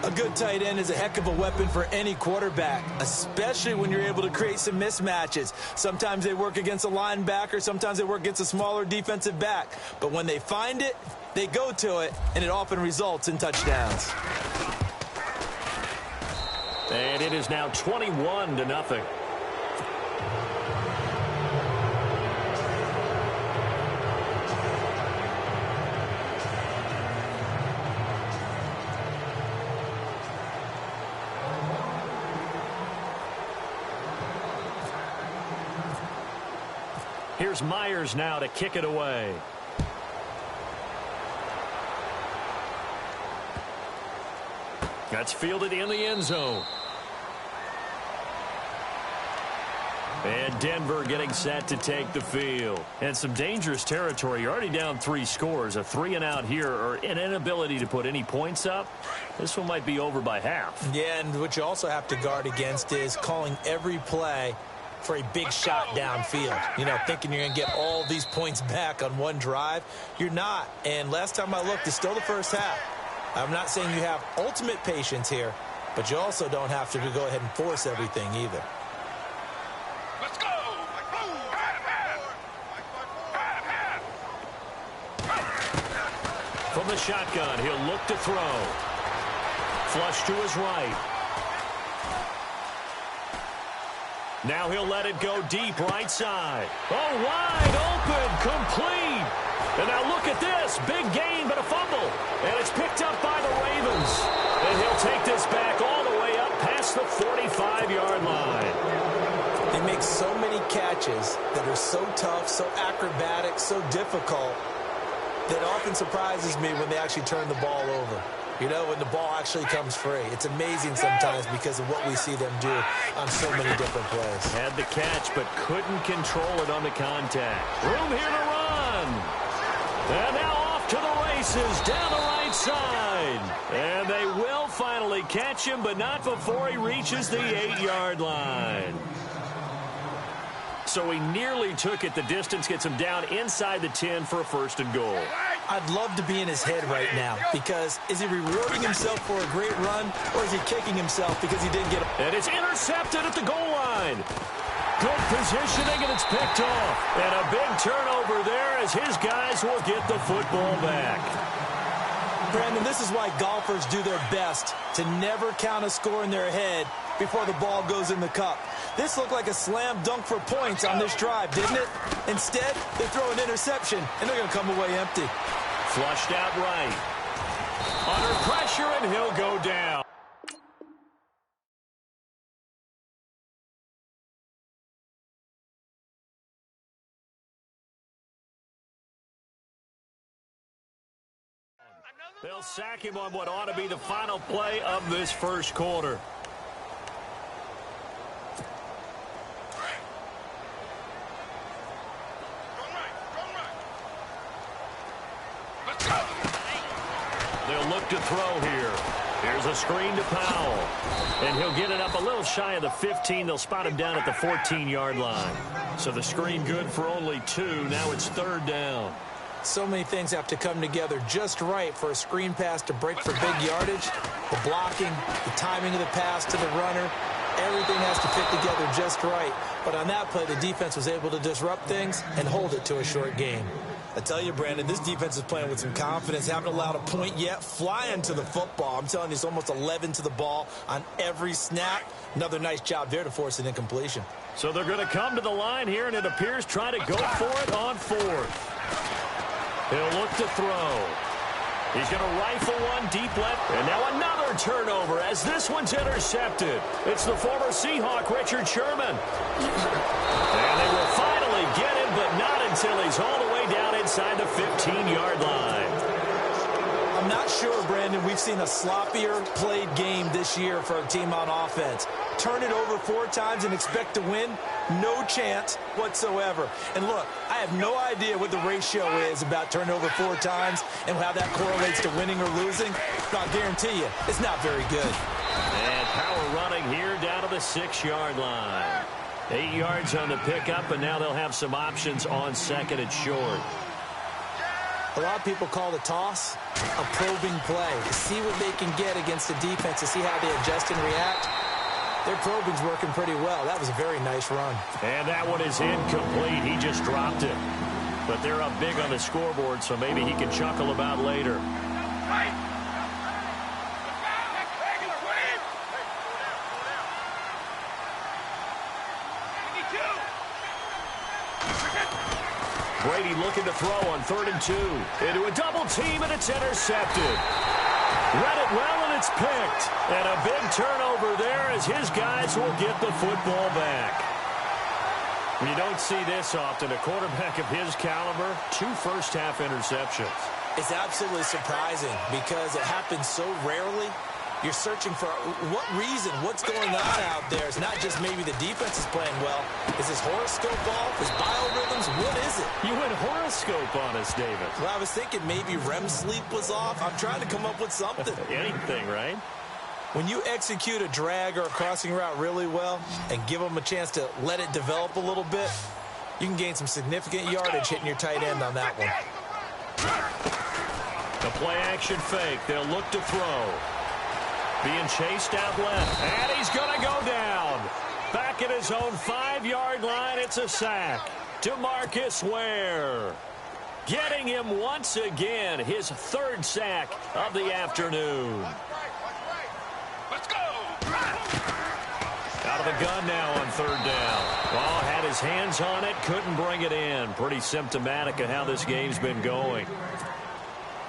A good tight end is a heck of a weapon for any quarterback, especially when you're able to create some mismatches. Sometimes they work against a linebacker, sometimes they work against a smaller defensive back. But when they find it, they go to it, and it often results in touchdowns. And it is now 21-0. Here's Myers now to kick it away. That's fielded in the end zone. And Denver getting set to take the field. And some dangerous territory. You're already down 3 scores. A 3-and-out here, or an inability to put any points up. This one might be over by half. Yeah, and what you also have to guard against is calling every play for a big shot downfield. You know, thinking you're going to get all these points back on one drive. You're not. And last time I looked, it's still the first half. I'm not saying you have ultimate patience here, but you also don't have to go ahead and force everything either. Let's go! From the shotgun, he'll look to throw. Flush to his right. Now he'll let it go deep right side. Oh, wide open, complete. And now look at this. Big gain, but a fumble. And it's picked up by the Ravens. And he'll take this back all the way up past the 45-yard line. They make so many catches that are so tough, so acrobatic, so difficult, that often surprises me when they actually turn the ball over. You know, when the ball actually comes free. It's amazing sometimes because of what we see them do on so many different plays. Had the catch, but couldn't control it on the contact. Room here to run. And now off to the races down the right side. And they will finally catch him, but not before he reaches the 8-yard line. So he nearly took it the distance, gets him down inside the 10 for a 1st and goal. I'd love to be in his head right now because is he rewarding himself for a great run or is he kicking himself because he didn't get it? And it's intercepted at the goal line. Good positioning, and it's picked off. And a big turnover there as his guys will get the football back. Brandon, this is why golfers do their best to never count a score in their head before the ball goes in the cup. This looked like a slam dunk for points on this drive, didn't it? Instead, they throw an interception, and they're going to come away empty. Flushed out right. Under pressure, and he'll go down. They'll sack him on what ought to be the final play of this 1st quarter. They'll look to throw here. Here's a screen to Powell. And he'll get it up a little shy of the 15. They'll spot him down at the 14-yard line. So the screen good for only 2. Now it's 3rd down. So many things have to come together just right for a screen pass to break for big yardage. The blocking, the timing of the pass to the runner, everything has to fit together just right. But on that play, the defense was able to disrupt things and hold it to a short game. I tell you, Brandon, this defense is playing with some confidence. Haven't allowed a point yet. Flying to the football. I'm telling you, it's almost 11 to the ball on every snap. Another nice job there to force an incompletion. So they're going to come to the line here, and it appears try to go for it on 4th. He'll look to throw. He's going to rifle one deep left. And now another turnover as this one's intercepted. It's the former Seahawk, Richard Sherman. And they will finally get him, but not until he's all the way down inside the 15-yard line. I'm not sure, Brandon, we've seen a sloppier played game this year for a team on offense. Turn it over 4 times and expect to win? No chance whatsoever. And look, I have no idea what the ratio is about turning over 4 times and how that correlates to winning or losing. But I'll guarantee you, it's not very good. And power running here down to the 6-yard line. 8 yards on the pickup, and now they'll have some options on 2nd and short. A lot of people call the toss a probing play to see what they can get against the defense, to see how they adjust and react. Their probing's working pretty well. That was a very nice run. And that one is incomplete. He just dropped it. But they're up big on the scoreboard, so maybe he can chuckle about later. Brady looking to throw on 3rd and 2. Into a double team, and it's intercepted. Read it well, and it's picked. And a big turnover there as his guys will get the football back. You don't see this often. A quarterback of his caliber, 2 first-half interceptions. It's absolutely surprising because it happens so rarely. You're searching for what reason, what's going on out there. It's not just maybe the defense is playing well. Is his horoscope off? His biorhythms? What is it? You went horoscope on us, David. Well, I was thinking maybe REM sleep was off. I'm trying to come up with something. Anything, right? When you execute a drag or a crossing route really well and give them a chance to let it develop a little bit, you can gain some significant yardage hitting your tight end on that one. The play-action fake. They'll look to throw. Being chased out left. And he's going to go down. Back at his own 5-yard line, it's a sack. DeMarcus Ware. Getting him once again, his 3rd sack of the afternoon. Let's go! Out of the gun now on 3rd down. Well, had his hands on it, couldn't bring it in. Pretty symptomatic of how this game's been going.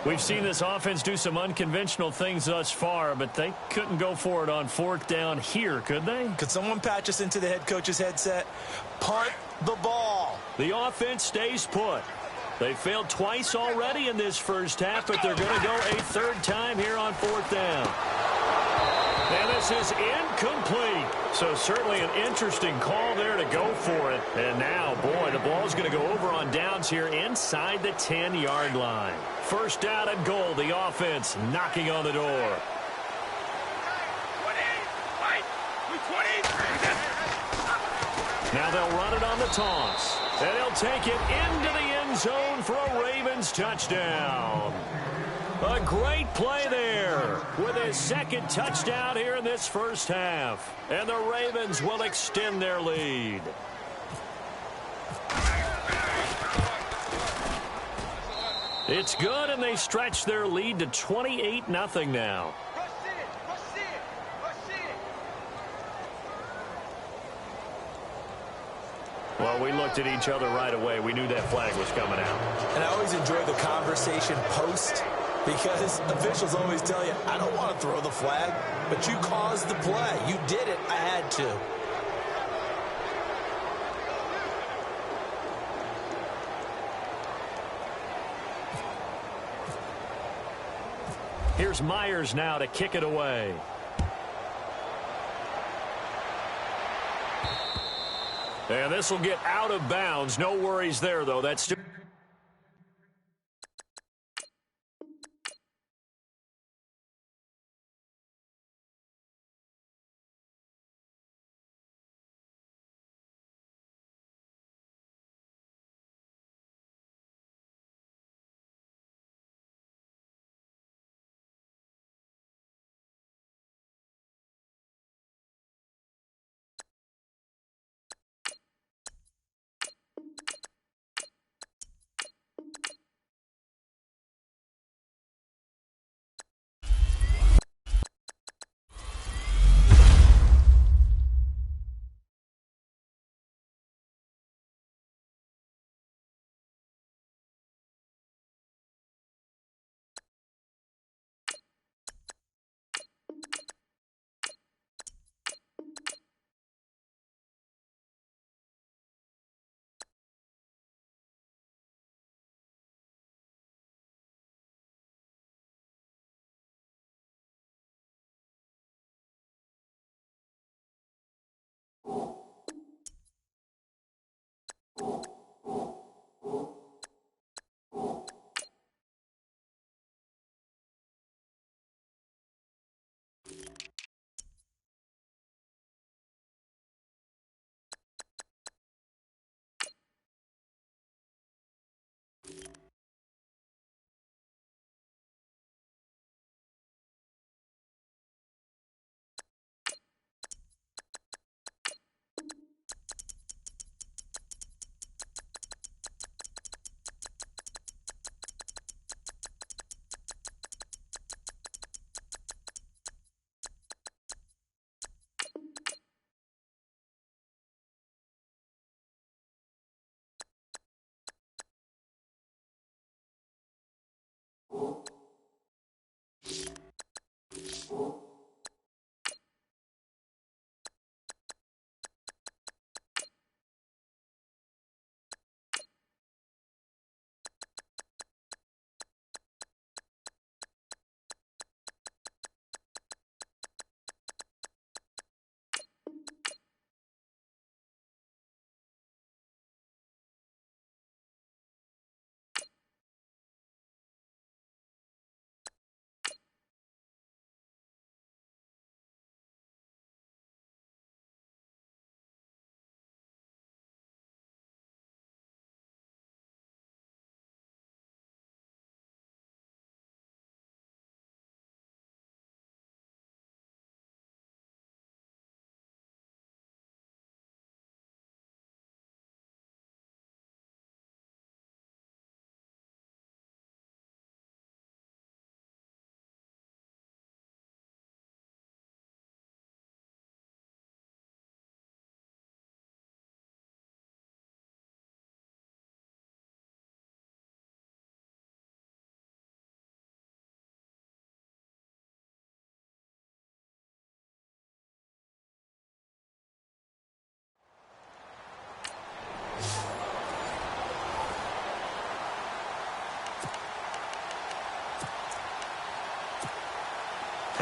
We've seen this offense do some unconventional things thus far, but they couldn't go for it on 4th down here, could they? Could someone patch us into the head coach's headset? Punt the ball. The offense stays put. They failed twice already in this first half, but they're going to go a third time here on fourth down. And this is incomplete. So certainly an interesting call there to go for it. And now, boy, the ball's going to go over on downs here inside the 10-yard line. First down and goal, the offense knocking on the door. Now they'll run it on the toss. And he'll take it into the end zone for a Ravens touchdown. A great play there with his second touchdown here in this first half. And the Ravens will extend their lead. It's good, and they stretch their lead to 28-0 now. Well, we looked at each other right away. We knew that flag was coming out. And I always enjoy the conversation post because officials always tell you, I don't want to throw the flag, but you caused the play. You did it. I had to. Here's Myers now to kick it away. And this will get out of bounds. No worries there, though. That's still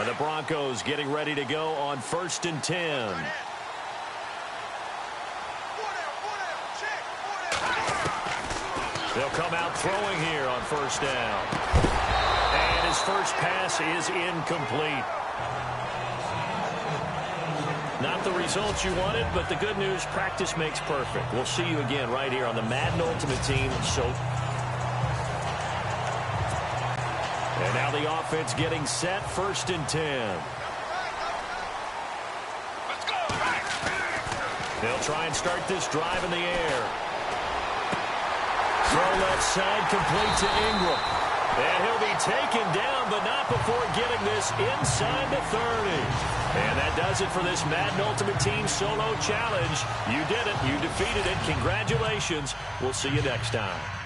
And the Broncos getting ready to go on 1st and 10. They'll come out throwing here on 1st down. And his first pass is incomplete. Not the results you wanted, but the good news, practice makes perfect. We'll see you again right here on the Madden Ultimate Team. And now the offense getting set, 1st and 10. Let's go. They'll try and start this drive in the air. Throw left side, complete to Ingram. And he'll be taken down, but not before getting this inside the 30. And that does it for this Madden Ultimate Team Solo Challenge. You did it. You defeated it. Congratulations. We'll see you next time.